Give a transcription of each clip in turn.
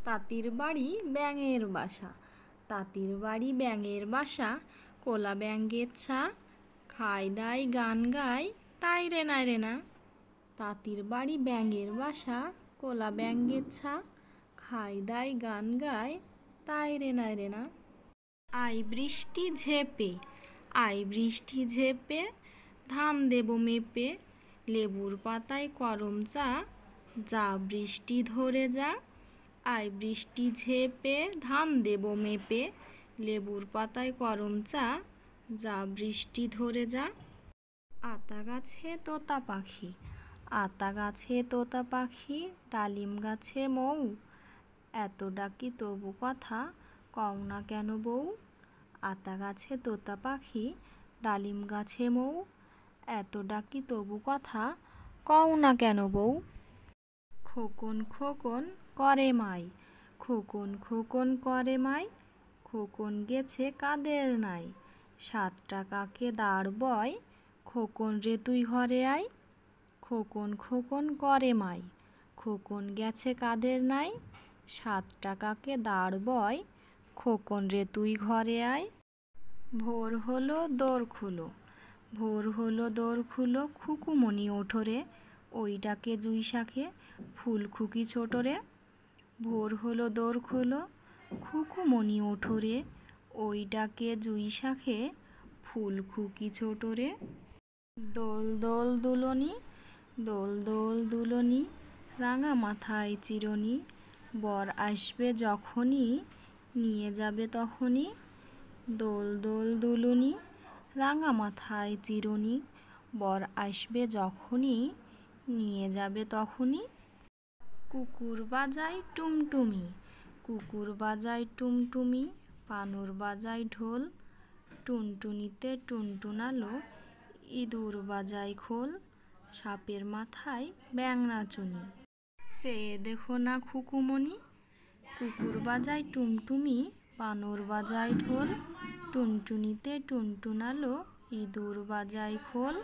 তাঁতির বাড়ি ব্যাঙের বাসা, তাঁতির বাড়ি ব্যাঙের বাসা, কোলা ব্যাঙের ছা, খায় দায় গান গায় তাই রে না রে না। তাঁতির বাড়ি ব্যাঙের বাসা, কোলা ব্যাঙের ছা, খায় দায় গান গায় তাই রে না রে না। আই বৃষ্টি ঝেপে, আই বৃষ্টি ঝেপে, ধান দেব মেপে, লেবুর পাতায় করম চা, যা বৃষ্টি ধরে যা। আই বৃষ্টি ঝেপে, ধান দেব মেপে, লেবুর পাতায় করম চা, যা বৃষ্টি ধরে যা। আতা গাছে তোতা পাখি, আতা গাছে তোতা পাখি, ডালিম গাছে মৌ, এত ডাকি তবু কথা কও না কেন বউ। আতা গাছে তোতা পাখি, ডালিম গাছে মৌ, এত ডাকি তবু কথা কও না কেন বউ। খোকন খোকন করে মাই, খোকন খোকন করে মাই, খোকন গেছে কাদের নাই, 7 টাকাকে দাঁড় বয়, খোকন রে তুই ঘরে আয়। খোকন খোকন করে মাই, খোকন গেছে কাদের নাই, 7 টাকাকে দাঁড় বয়, খোকন রে তুই ঘরে আয়। ভোর হলো দোর খুলো, ভোর হলো দোর খুলো, খুকুমণি ওঠরে, ওই ডাকে জুই শাকে ফুল খুকি ছোটরে। ভোর হলো দোর খোলো, খুকুমণি ওঠরে, ওই ডাকে জুই শাকে ফুল খুকি ছোটরে। দোল দোল দুলনি, দোল দোল দুলনি, রাঙা মাথায় চিরনি, বর আসবে যখনই নিয়ে যাবে তখনই। দোল দোল দুলনি, রাঙা মাথায় চিরনি, বর আসবে যখনই নিয়ে যাবে তখনই। কুকুর বাজায় টুমটুমি, কুকুর বাজায় টুমটুমি, বানর বাজায় ঢোল, টুনটুনিতে টুনটুনালো, ইঁদুর বাজায় খোল, সাপের মাথায় ব্যাঙ নাচুনি, চেয়ে দেখো না খুকুমণি। কুকুর বাজায় টুমটুমি, বানর বাজায় ঢোল, টুনটুনিতে টুনটুনালো, ইঁদুর বাজায় খোল,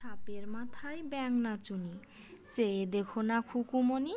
সাপের মাথায় ব্যাঙ নাচুনি, চেয়ে দেখো না খুকুমণি।